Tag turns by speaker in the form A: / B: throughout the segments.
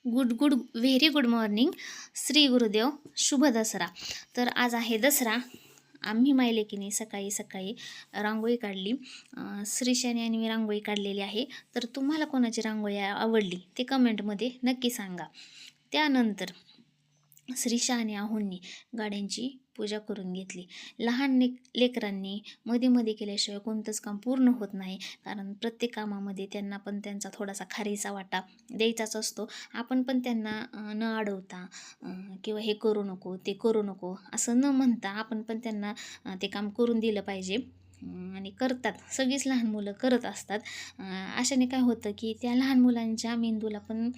A: Very good morning. Shri Gurudev. शुभ दसरा. तर आज आहे दसरा. आम्ही मायलेकीने सकाळी सकाळी रांगोळी काढली. श्रीशाने आणि मी रांगोळी काढलेली आहे. तर तुम्हाला कोणाची रांगोळी आवडली ते कमेंटमध्ये नक्की सांगा. त्यानंतर श्रीशा आणि आहोंनी गाड्यांची पूजा करून घेतली. लहान लेकरांनी मध्ये मध्ये केल्याशिवाय कोणतंच काम पूर्ण होत नाही, कारण प्रत्येक कामामध्ये त्यांना पण त्यांचा थोडासा खारीचा वाटा द्यायचाच असतो. आपण पण त्यांना न अडवता किंवा हे करू नको ते करू नको असं न म्हणता आपण पण त्यांना ते काम करून दिलं पाहिजे. आणि करतात, सगळीच लहान मुलं करत असतात. अशाने काय होतं की त्या लहान मुलांच्या मेंदूला पण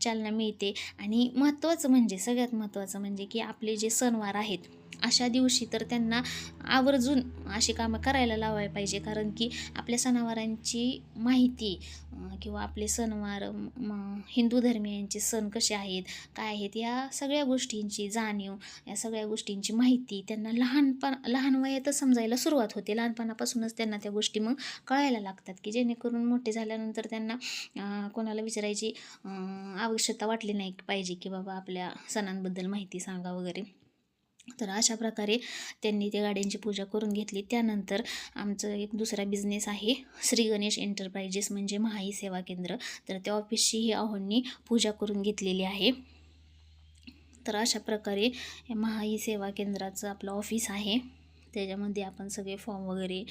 A: चालना मिळते. आणि सगळ्यात महत्त्वाचं म्हणजे की आपले जे सणवार आहेत अशा दिवशी तर त्यांना आवर्जून अशी कामं करायला लावायला पाहिजे, कारण की आपल्या सणावारांची माहिती किंवा आपले सणवार हिंदू धर्मियांचे सण कसे आहेत, काय आहेत, या सगळ्या गोष्टींची जाणीव, या सगळ्या गोष्टींची माहिती त्यांना लहान वयातच समजायला सुरुवात होते. लहानपणापासूनच त्यांना त्या गोष्टी मग कळायला लागतात, की जेणेकरून मोठे झाल्यानंतर त्यांना कोणाला विचारायची आवश्यकता वाटली नाही पाहिजे की बाबा आपल्या सणांबद्दल माहिती सांगा वगैरे. तर अशा प्रकारे त्यांनी त्या गाड्यांची पूजा करून घेतली. त्यानंतर आमचं एक दुसरा बिझनेस आहे, श्री गणेश एंटरप्राइजेस, म्हणजे महाई सेवा केंद्र. तर त्या ऑफिसचीही आहोंनी पूजा करून घेतलेली आहे. तर अशा प्रकारे महाई सेवा केंद्राचं आपलं ऑफिस आहे. त्याच्यामध्ये आपण सगळे फॉर्म वगैरे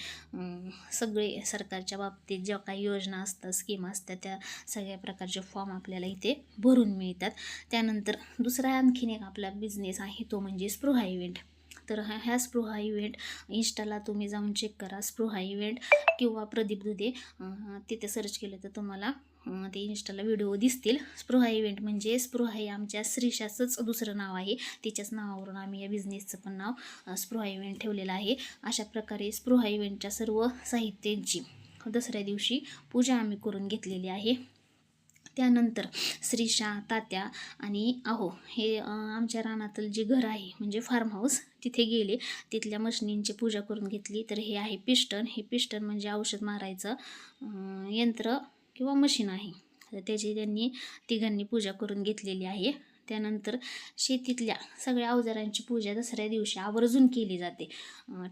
A: सगळे सरकारच्या बाबतीत ज्या काही योजना असतात, स्कीम असतात, त्या सगळ्या प्रकारचे फॉर्म आपल्याला इथे भरून मिळतात. त्यानंतर दुसरा आणखीन एक आपला बिझनेस आहे, तो म्हणजे स्पृहा इव्हेंट. तर ह्या स्पृहा इव्हेंट इंस्टाला तुम्ही जाऊन चेक करा, स्पृहा इव्हेंट किंवा प्रदीप दुधे, तिथे सर्च केलं तर तुम्हाला ते इंस्टाला व्हिडिओ दिसतील. स्पृहा इव्हेंट म्हणजे स्पृहा हे आमच्या श्रीशाचंच दुसरं नाव आहे. तिच्याच नावावरून आम्ही या बिझनेसचं पण नाव स्पृहा इव्हेंट ठेवलेलं आहे. अशा प्रकारे स्पृहा इव्हेंटच्या सर्व साहित्यांची दसऱ्या दिवशी पूजा आम्ही करून घेतलेली आहे. त्यानंतर श्रीशा, तात्या आणि आहो हे आमच्या रानातील जे घर आहे म्हणजे फार्म हाऊस, तिथे गेले. तिथल्या मशनींची पूजा करून घेतली. तर हे आहे पिस्टन. हे पिस्टन म्हणजे औषध मारायचं यंत्र किंवा मशीन आहे. तर त्याची त्यांनी तिघांनी पूजा करून घेतलेली आहे. त्यानंतर शेतीतल्या सगळ्या अवजारांची पूजा दसऱ्या दिवशी आवर्जून केली जाते.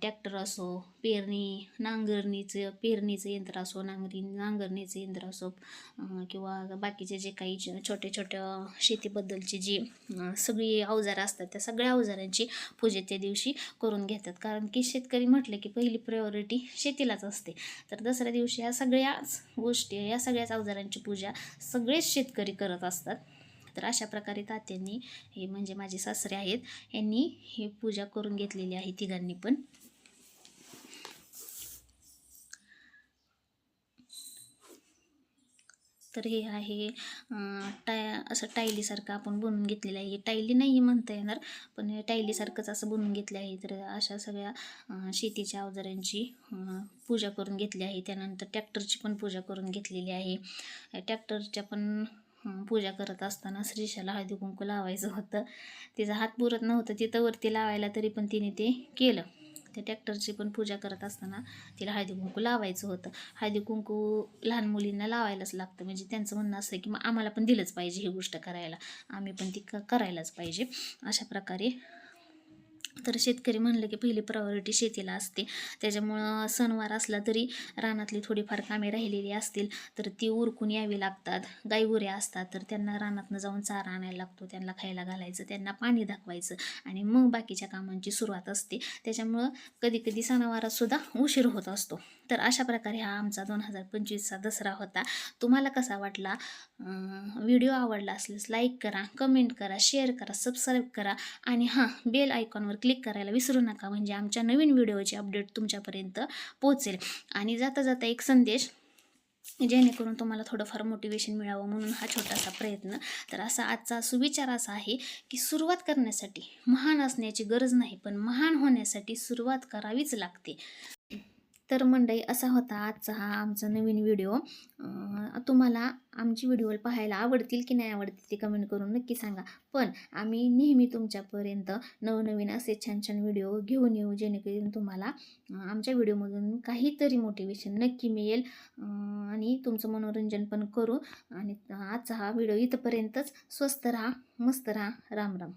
A: ट्रॅक्टर असो, पेरणीचं यंत्र असो, नांगरणीचं यंत्र असो, किंवा बाकीचे जे काही छोट्या शेतीबद्दलची जी सगळी अवजारं असतात, त्या सगळ्या अवजारांची पूजा त्या दिवशी करून घेतात. कारण की शेतकरी म्हटलं की पहिली प्रायोरिटी शेतीलाच असते. तर दसऱ्या दिवशी या सगळ्याच अवजारांची पूजा सगळेच शेतकरी करत असतात. तर अशा प्रकारे तात्यांनी, हे म्हणजे माझे सासरे आहेत, यांनी ही पूजा करून घेतलेली आहे तिघांनी पण. तर हे आहे असं टायलीसारखं आपण बनवून घेतलेलं आहे. टायली नाही म्हणता येणार, पण टायलीसारखंच असं बनवून घेतलं आहे. तर अशा सगळ्या शेतीच्या अवजारांची पूजा करून घेतली आहे. त्यानंतर ट्रॅक्टरची पण पूजा करून घेतलेली आहे. ट्रॅक्टरच्या पण पूजा करत असताना श्रीशाला हळदी कुंकू लावायचं होतं. तिचा हात पुरत नव्हतं तिथं वरती लावायला, तरी पण तिने ते केलं. त्या ट्रॅक्टरची पण पूजा करत असताना तिला हळदी कुंकू लावायचं होतं. हळदी कुंकू लहान मुलींना लावायलाच लागतं, म्हणजे त्यांचं म्हणणं असं की मग आम्हाला पण दिलंच पाहिजे ही गोष्ट करायला, आम्ही पण ती करायलाच पाहिजे. अशा प्रकारे तर शेतकरी म्हणलं की पहिली प्रायोरिटी शेतीला असते. त्याच्यामुळं सणवार असला तरी रानातली थोडीफार कामे राहिलेली असतील तर ती उरकून यावी लागतात. गाईगुऱ्या असतात तर त्यांना रानातनं जाऊन चारा आणायला लागतो, त्यांना खायला घालायचं, त्यांना पाणी दाखवायचं, आणि मग बाकीच्या कामांची सुरुवात असते. त्याच्यामुळं कधी सणावारातसुद्धा उशीर होत असतो. तर अशा प्रकारे हा आमचा 2025चा दसरा होता. तुम्हाला कसा वाटला? व्हिडिओ आवडला असल्यास लाईक करा, कमेंट करा, शेअर करा, सबस्क्राईब करा, आणि बेल आयकॉनवर क्लिक करायला विसरू नका, म्हणजे आमच्या नवीन व्हिडिओची अपडेट तुमच्यापर्यंत पोहोचेल. आणि जाता जाता एक संदेश, जेणेकरून तुम्हाला थोडंफार मोटिवेशन मिळावं म्हणून हा छोटासा प्रयत्न. तर आजचा सुविचार असा आहे की सुरुवात करण्यासाठी महान असण्याची गरज नाही, पण महान होण्यासाठी सुरुवात करावीच लागते. तर मंडळी असा होता आजचा हा आमचा नवीन व्हिडिओ. तुम्हाला आमची व्हिडिओ पाहायला आवडतील की नाही आवडतील ते कमेंट करून नक्की सांगा. पण आम्ही नेहमी तुमच्यापर्यंत नवनवीन असे छान छान व्हिडिओ घेऊन येऊ, जेणेकरून तुम्हाला आमच्या व्हिडिओमधून काहीतरी मोटिवेशन नक्की मिळेल आणि तुमचं मनोरंजन पण करू. आणि आजचा हा व्हिडिओ इथंपर्यंतच. स्वस्त राहा, मस्त राहा. राम राम.